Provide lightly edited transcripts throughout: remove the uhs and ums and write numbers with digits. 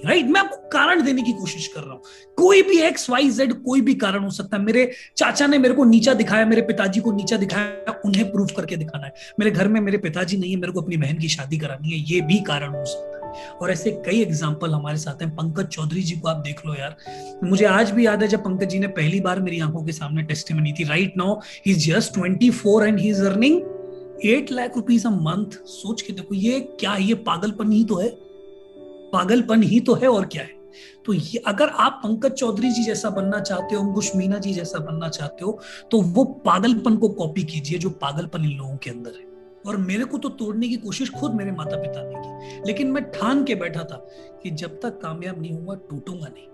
नहीं, राइट? मैं आपको कारण देने की कोशिश कर रहा हूं। कोई भी XYZ कोई भी कारण हो सकता है। मेरे चाचा ने मेरे को नीचा दिखाया, मेरे पिताजी को नीचा दिखाया, उन्हें प्रूव करके दिखाना है। मेरे घर में मेरे पिताजी नहीं है, मेरे को अपनी बहन की शादी करानी है, ये भी कारण हो सकता है। और ऐसे कई एग्जाम्पल हमारे साथ हैं। पंकज चौधरी जी को आप देख लो यार, मुझे आज भी याद है जब पंकज जी ने पहली बार मेरी आंखों के सामने टेस्टिमनी थी। Right now he is just 24 and he is earning 8 lakh rupees a month. सोच के देखो, ये क्या है? ये पागलपन ही तो है, पागलपन ही तो है, और क्या है? तो ये अगर आप पंकज चौधरी जी जैसा बनना चाहते हो, अंकुश मीना जी जैसा बनना चाहते हो, तो वो पागलपन को कॉपी कीजिए जो पागलपन इन लोगों के अंदर है। और मेरे को तो तोड़ने की कोशिश खुद मेरे माता पिता ने की, लेकिन मैं ठान के बैठा था कि जब तक कामयाब नहीं होगा टूटूंगा नहीं।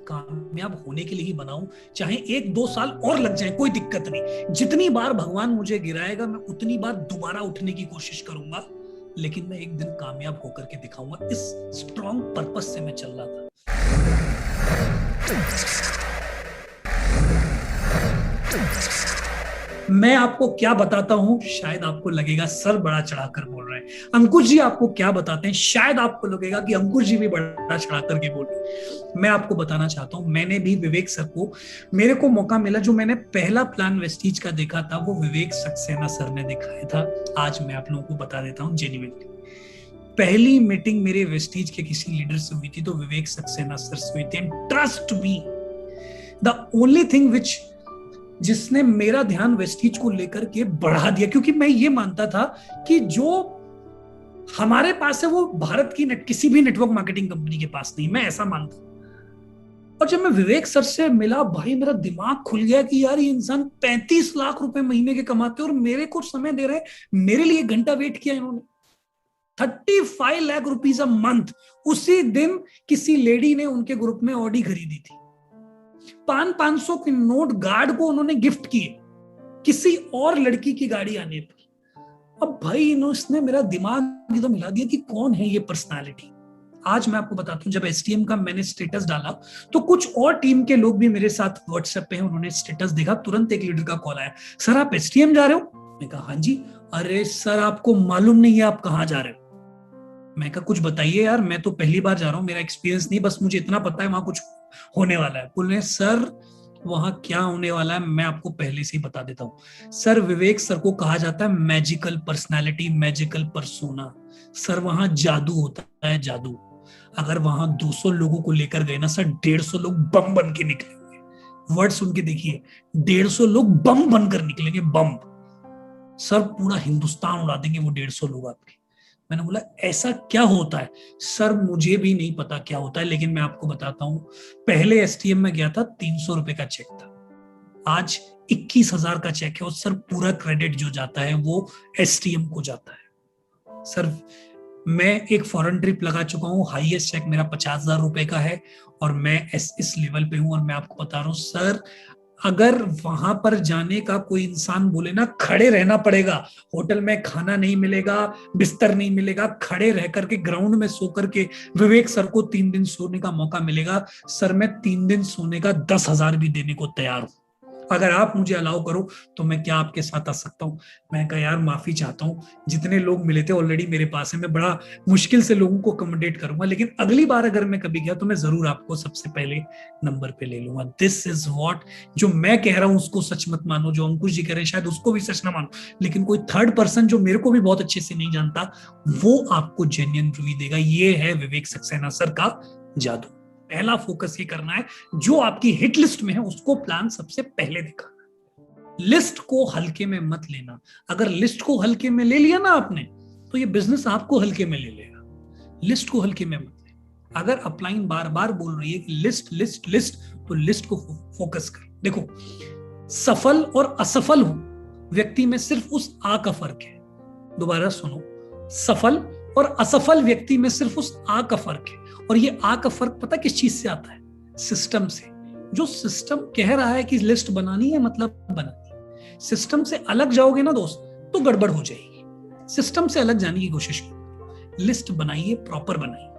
कामयाब होने के लिए ही बनाऊं, चाहे 1-2 साल और लग जाए, कोई दिक्कत नहीं। जितनी बार भगवान मुझे गिराएगा मैं उतनी बार दोबारा उठने की कोशिश करूंगा, लेकिन मैं एक दिन कामयाब होकर के दिखाऊंगा। इस स्ट्रॉन्ग पर्पस से मैं चल रहा था। मैं आपको क्या बताता हूं, शायद आपको लगेगा सर बड़ा चढ़ाकर बोल रहे हैं। अंकुश जी आपको क्या बताते हैं, शायद आपको लगेगा कि अंकुश जी भी बड़ा चढ़ाकर के बोल रहे हैं। मैं आपको बताना चाहता हूं, मैंने भी विवेक सर को, मेरे को मौका मिला, जो मैंने पहला प्लान वेस्टीज का देखा था वो विवेक सक्सेना सर ने दिखाया था। आज मैं आप लोगों को बता देता हूं जेन्युइनली। पहली मीटिंग मेरे वेस्टीज के किसी लीडर से हुई थी तो विवेक सक्सेना सर से हुई थी। Trust me, the only thing which जिसने मेरा ध्यान वेस्टीज को लेकर के बढ़ा दिया, क्योंकि मैं ये मानता था कि जो हमारे पास है वो भारत की किसी भी नेटवर्क मार्केटिंग कंपनी के पास नहीं, मैं ऐसा मानता। और जब मैं विवेक सर से मिला, भाई मेरा दिमाग खुल गया कि यार ये इंसान 35 लाख रुपए महीने के कमाते और मेरे को समय दे रहे, मेरे लिए 1 घंटा वेट किया इन्होंने। 35 लाख रुपीज अ मंथ। उसी दिन किसी लेडी ने उनके ग्रुप में ऑडी खरीदी थी, 500 के नोट गार्ड को उन्होंने गिफ्ट किए किसी और लड़की की गाड़ी आने पर। अब भाई इसने मेरा दिमाग एकदम हिला दिया कि कौन है ये पर्सनालिटी। आज मैं आपको बताता हूं, जब STM का मैंने स्टेटस डाला तो कुछ और टीम के लोग भी मेरे साथ व्हाट्सएप पे हैं, उन्होंने स्टेटस देखा, तुरंत एक लीडर का कॉल आया, सर आप STM जा रहे हो? मैं कहा हाँ जी। अरे सर आपको मालूम नहीं है आप कहां जा रहे हो? मैं कहा कुछ बताइए यार, मैं तो पहली बार जा रहा हूँ, मेरा एक्सपीरियंस नहीं, बस मुझे इतना पता है वहां कुछ होने वाला है। बोले सर वहां क्या होने वाला है मैं आपको पहले से ही बता देता हूं। सर विवेक सर को कहा जाता है magical personality, magical persona. Sir वहां जादू होता है, जादू। अगर वहां 200 लोगों को लेकर गए ना सर, 150 लोग बम बन के निकलेंगे। वर्ड सुन के देखिए, 150 लोग बम बनकर निकलेंगे, बम। सर पूरा हिंदुस्तान उड़ा देंगे वो 150 लोग आपके। मैंने बोला ऐसा क्या होता है? सर मुझे भी नहीं पता क्या होता है, लेकिन मैं आपको बताता हूं। पहले STM में गया था, 300 रुपए का चेक था, आज 21,000 का चेक है। और सर पूरा क्रेडिट जो जाता है वो STM को जाता है। सर मैं एक फॉरेन ट्रिप लगा चुका हूं, हाईएस्ट चेक मेरा 50,000 रुपए का है, और मैं इस लेवल पे हूं। और मैं आपको बता रहा हूं सर, अगर वहां पर जाने का कोई इंसान बोले ना खड़े रहना पड़ेगा, होटल में खाना नहीं मिलेगा, बिस्तर नहीं मिलेगा, खड़े रह करके ग्राउंड में सो करके विवेक सर को 3 दिन सोने का मौका मिलेगा, सर मैं 3 दिन सोने का 10,000 भी देने को तैयार हूं। अगर आप मुझे अलाउ करो तो मैं क्या आपके साथ आ सकता हूँ? मैं कहा यार माफी चाहता हूँ, जितने लोग मिले थे ऑलरेडी मेरे पास है, मैं बड़ा मुश्किल से लोगों को अकोमोडेट करूंगा, लेकिन अगली बार अगर मैं कभी गया तो मैं जरूर आपको सबसे पहले नंबर पे ले लूंगा। दिस इज व्हाट, जो मैं कह रहा हूं उसको सच मत मानो, जो अंकुश जी कह रहे हैं शायद उसको भी सच ना मानो, लेकिन कोई थर्ड पर्सन जो मेरे को भी बहुत अच्छे से नहीं जानता वो आपको जेन्युइन रिव्यू देगा। ये है विवेक सक्सेना सर का जादू। पहला फोकस ये करना है, जो आपकी हिट लिस्ट में है उसको प्लान सबसे पहले दिखाना। लिस्ट को हल्के में मत लेना। अगर लिस्ट को हल्के में ले लिया ना आपने, तो ये बिजनेस आपको हल्के में ले लेगा। लिस्ट को हल्के में मत ले। अगर अपलाइन बार बार बोल रही है कि लिस्ट लिस्ट लिस्ट, तो लिस्ट को फोकस कर। देखो, सफल और असफल व्यक्ति में सिर्फ उस आ का फर्क है। दोबारा सुनो, सफल और असफल व्यक्ति में सिर्फ उस आ का फर्क है। और ये आ का फर्क पता किस चीज से आता है? सिस्टम से। जो सिस्टम कह रहा है कि लिस्ट बनानी है, मतलब बनानी है। सिस्टम से अलग जाओगे ना दोस्त तो गड़बड़ हो जाएगी। सिस्टम से अलग जाने की कोशिश करो, लिस्ट बनाइए, प्रॉपर बनाइए,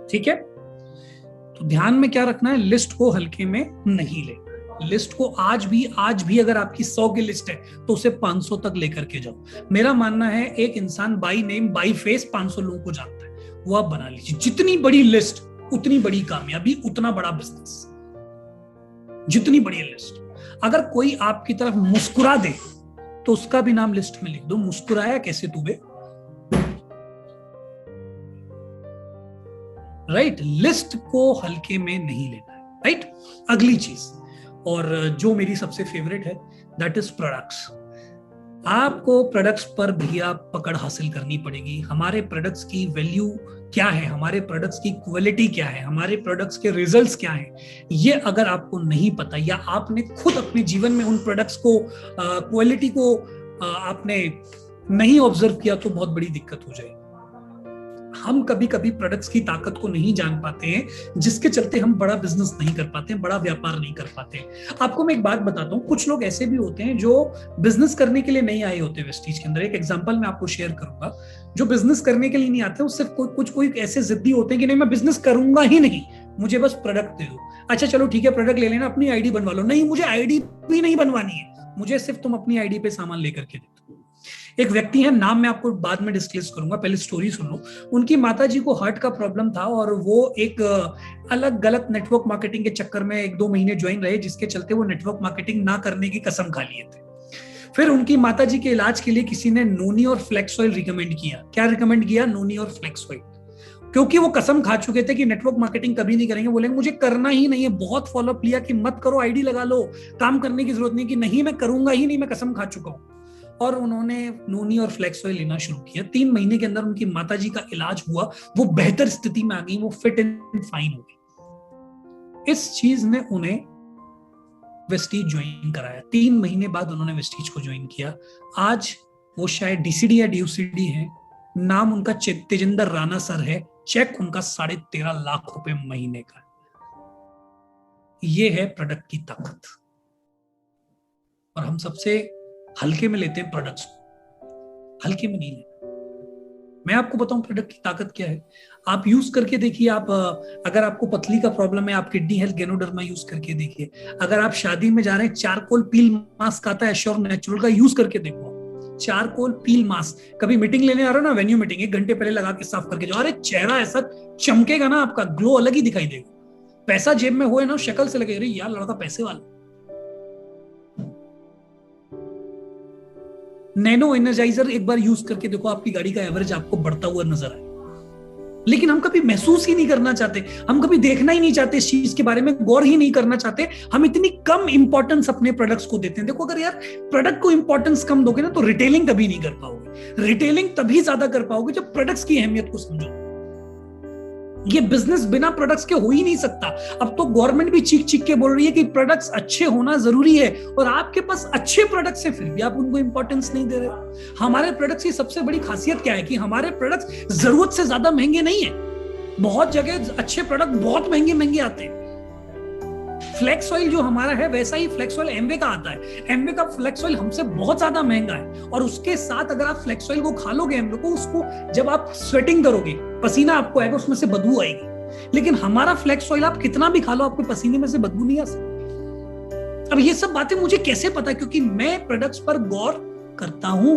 ठीक है? तो ध्यान में क्या रखना है, लिस्ट को हल्के में नहीं लेना। लिस्ट को आज भी अगर आपकी 100 की लिस्ट है तो उसे 500 तक लेकर के जाओ। मेरा मानना है एक इंसान बाई नेम बाई फेस 500 लोगों को जानता है, वो आप बना लीजिए। जितनी बड़ी लिस्ट उतनी बड़ी कामयाबी, उतना बड़ा बिजनेस। जितनी बड़ी लिस्ट, अगर कोई आपकी तरफ मुस्कुरा दे तो उसका भी नाम लिस्ट में लिख दो, मुस्कुराया कैसे तू बे। राइट, लिस्ट को हल्के में नहीं लेना है। राइट, अगली चीज और जो मेरी सबसे फेवरेट है, दैट इज प्रोडक्ट्स। आपको प्रोडक्ट्स पर भैया पकड़ हासिल करनी पड़ेगी। हमारे प्रोडक्ट्स की वैल्यू क्या है, हमारे प्रोडक्ट्स की क्वालिटी क्या है, हमारे प्रोडक्ट्स के रिजल्ट्स क्या हैं, ये अगर आपको नहीं पता या आपने खुद अपने जीवन में उन प्रोडक्ट्स को क्वालिटी को आपने नहीं ऑब्जर्व किया तो बहुत बड़ी दिक्कत हो जाएगी। हम कभी कभी प्रोडक्ट्स की ताकत को नहीं जान पाते हैं, जिसके चलते हम बड़ा बिजनेस नहीं कर पाते, बड़ा व्यापार नहीं कर पाते। आपको मैं एक बात बताता हूँ, कुछ लोग ऐसे भी होते हैं जो बिजनेस करने के लिए नहीं आए होते वेस्टीज के अंदर। एक एग्जांपल मैं आपको शेयर करूंगा। जो बिजनेस करने के लिए नहीं आते, उससे कोई ऐसे जिद्दी होते हैं कि नहीं मैं बिजनेस करूंगा ही नहीं, मुझे बस प्रोडक्ट दे दो। अच्छा चलो ठीक है, प्रोडक्ट ले लेना, अपनी आईडी बनवा लो। नहीं, मुझे आईडी भी नहीं बनवानी है, मुझे सिर्फ तुम अपनी आईडी पे सामान लेकर के दे दो। एक व्यक्ति है, नाम मैं आपको बाद में डिस्क्लोज करूंगा, पहले स्टोरी सुन लो। उनकी माताजी को हार्ट का प्रॉब्लम था और वो एक अलग गलत नेटवर्क मार्केटिंग के चक्कर में 1-2 महीने ज्वाइन रहे, जिसके चलते वो नेटवर्क मार्केटिंग ना करने की कसम खा लिए थे। फिर उनकी माताजी के इलाज के लिए किसी ने नोनी और फ्लेक्स ऑयल रिकमेंड किया। क्या रिकमेंड किया? नोनी और फ्लेक्स ऑयल। क्योंकि वो कसम खा चुके थे कि नेटवर्क मार्केटिंग कभी नहीं करेंगे, बोलेंगे मुझे करना ही नहीं है। बहुत फॉलोअप लिया कि मत करो, आईडी लगा लो, काम करने की जरूरत नहीं, कि नहीं मैं करूंगा ही नहीं, मैं कसम खा चुका हूं। और उन्होंने नोनी और फ्लेक्स ऑयल लेना शुरू किया। 3 महीने के अंदर उनकी माताजी का इलाज हुआ, वो बेहतर स्थिति में आ गई, वो फिट एंड फाइन हो गई। इस चीज ने उन्हें वेस्टीज ज्वाइन कराया। 3 महीने बाद उन्होंने वेस्टीज को ज्वाइन किया। आज वो शायद डीसीडी या डीयूसीडी है, नाम उनका तेजिंदर राणा सर है, चेक उनका 13.5 लाख रुपए महीने का। ये है प्रोडक्ट की ताकत। और हम सबसे हल्के में लेते हैं प्रोडक्ट्स को, हल्के में नहीं लेते। मैं आपको बताऊं प्रोडक्ट की ताकत क्या है, आप यूज करके देखिए। आप अगर आपको पथरी का प्रॉब्लम है, आप किडनी हेल्थ गैनोडर्मा यूज करके देखिए। अगर आप शादी में जा रहे हैं, चारकोल पील मास्क आता है एश्योर नेचुरल का, यूज करके देखो। चारकोल पील मास्क, कभी मीटिंग लेने आ रहे हो ना, वेन्यू मीटिंग, 1 घंटे पहले लगा के साफ करके जाओ। अरे चेहरा ऐसा चमकेगा ना, आपका ग्लो अलग ही दिखाई देगा। पैसा जेब में होए ना, शक्ल से लगे, अरे यार लड़का पैसे वाला। नैनो एनर्जाइजर एक बार यूज करके देखो, आपकी गाड़ी का एवरेज आपको बढ़ता हुआ नजर आए। लेकिन हम कभी महसूस ही नहीं करना चाहते, हम कभी देखना ही नहीं चाहते, इस चीज के बारे में गौर ही नहीं करना चाहते। हम इतनी कम इंपॉर्टेंस अपने प्रोडक्ट्स को देते हैं। देखो, अगर यार प्रोडक्ट को इंपॉर्टेंस कम दोगे ना, तो रिटेलिंग कभी नहीं कर पाओगे। रिटेलिंग तभी ज्यादा कर पाओगे जब प्रोडक्ट्स की अहमियत को समझो। ये बिजनेस बिना प्रोडक्ट्स के हो ही नहीं सकता। अब तो गवर्नमेंट भी चीख चीख के बोल रही है कि प्रोडक्ट्स अच्छे होना जरूरी है, और आपके पास अच्छे प्रोडक्ट्स हैं, फिर भी आप उनको इंपॉर्टेंस नहीं दे रहे हो। हमारे प्रोडक्ट्स की सबसे बड़ी खासियत क्या है कि हमारे प्रोडक्ट्स जरूरत से ज्यादा महंगे नहीं है। बहुत जगह अच्छे प्रोडक्ट बहुत महंगे महंगे आते हैं। फ्लेक्स ऑयल जो हमारा है, वैसा ही फ्लेक्स ऑयल एमवे का आता है। एमवे का फ्लेक्स ऑयल हमसे बहुत ज्यादा महंगा है, और उसके साथ अगर आप फ्लेक्स ऑयल को खा लोगे, एमवे को, उसको जब आप स्वेटिंग करोगे, पसीना आपको आएगा, उसमें से बदबू आएगी। लेकिन हमारा फ्लेक्स ऑयल आप कितना भी खा लो, आपके पसीने में से बदबू नहीं आ सकती। अब ये सब बातें मुझे कैसे पता? क्योंकि मैं प्रोडक्ट्स पर गौर करता हूं।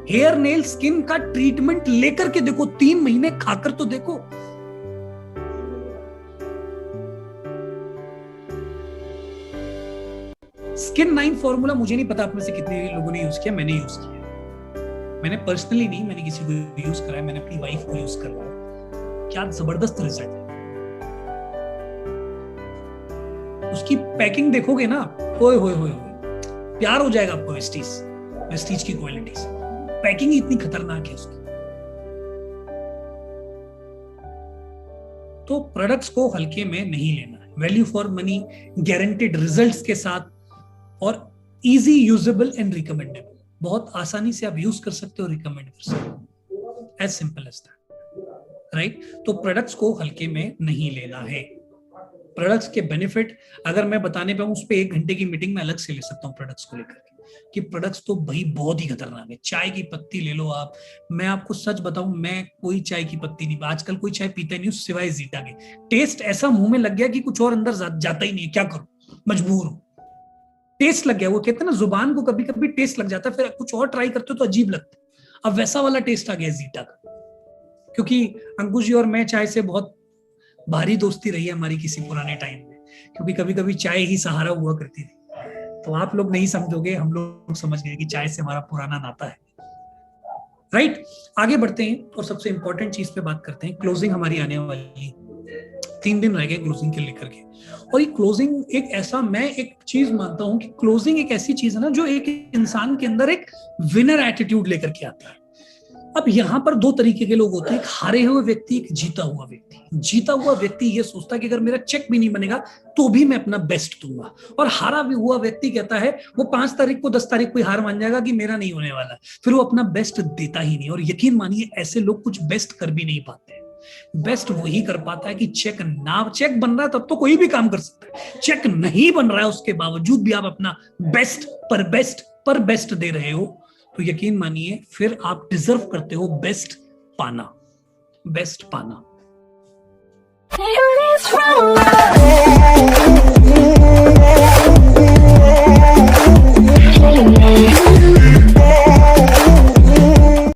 हेयर नेल स्किन का ट्रीटमेंट लेकर के देखो, 3 महीने खाकर तो देखो। स्किन 9 फॉर्मूला, मुझे नहीं पता आप में से कितने लोगों ने यूज किया, मैंने यूज किया। मैंने पर्सनली नहीं, मैंने किसी को यूज कराया, मैंने अपनी वाइफ को यूज करवाया। क्या जबरदस्त रिजल्ट है। उसकी पैकिंग देखोगे ना, ओए होए होए, प्यार हो जाएगा आपको वेस्टीज की क्वालिटी से। पैकिंग इतनी खतरनाक है उसकी। तो प्रोडक्ट्स को हल्के में नहीं लेना है। Value for money, guaranteed results के साथ, और इजी यूजेबल एंड रिकमेंडेबल। बहुत आसानी से आप यूज कर सकते हो, रिकमेंड कर सकते हो, as simple as that. Right, तो प्रोडक्ट्स को हल्के में नहीं लेना है। प्रोडक्ट्स के बेनिफिट अगर मैं बताने पाऊं, उस पर 1 घंटे की मीटिंग में अलग से ले सकता हूं प्रोडक्ट्स को लेकर के, कि प्रोडक्ट्स तो भाई बहुत ही खतरनाक है। चाय की पत्ती ले लो आप, मैं आपको सच बताऊं, मैं कोई चाय की पत्ती नहीं, आजकल कोई चाय पीता ही नहीं सिवाय जीटा के। टेस्ट ऐसा मुंह में लग गया कि कुछ और अंदर जाता ही नहीं है, क्या करूं, मजबूर हूं। टेस्ट लग गया, वो कहते हैं ना, जुबान को कभी कभी टेस्ट लग जाता है, फिर कुछ और ट्राई करते हो तो अजीब लगता है। अब वैसा वाला टेस्ट आ गया जीटा का, क्योंकि अंकुश जी और मैं चाय से बहुत भारी दोस्ती रही है हमारी किसी पुराने टाइम में, क्योंकि कभी कभी चाय ही सहारा हुआ करती थी। तो आप लोग नहीं समझोगे, हम लोग समझ गए कि चाय से हमारा पुराना नाता है। राइट, आगे बढ़ते हैं और सबसे इंपॉर्टेंट चीज पे बात करते हैं। क्लोजिंग हमारी आने वाली है, 3 दिन रह गए क्लोजिंग के लेकर के। और ये क्लोजिंग एक ऐसा, मैं एक चीज मानता हूं कि क्लोजिंग एक ऐसी चीज है ना जो एक इंसान के अंदर एक विनर एटीट्यूड लेकर के आता है। अब यहां पर 2 तरीके के लोग होते हैं, एक हारे हुए व्यक्ति, एक जीता हुआ व्यक्ति। जीता हुआ व्यक्ति ये सोचता है कि अगर मेरा चेक भी नहीं बनेगा तो भी मैं अपना बेस्ट दूंगा, और हारा भी हुआ व्यक्ति कहता है, वो 5 तारीख को 10 तारीख को हार मान जाएगा कि मेरा नहीं होने वाला, फिर वो अपना बेस्ट देता ही नहीं। और यकीन मानिए ऐसे लोग कुछ बेस्ट कर भी नहीं पाते। बेस्ट वही कर पाता है कि चेक बन रहा है तब तो कोई भी काम कर सकता है, चेक नहीं बन रहा है उसके बावजूद भी आप अपना बेस्ट बेस्ट दे रहे हो, तो यकीन मानिए फिर आप डिजर्व करते हो बेस्ट पाना।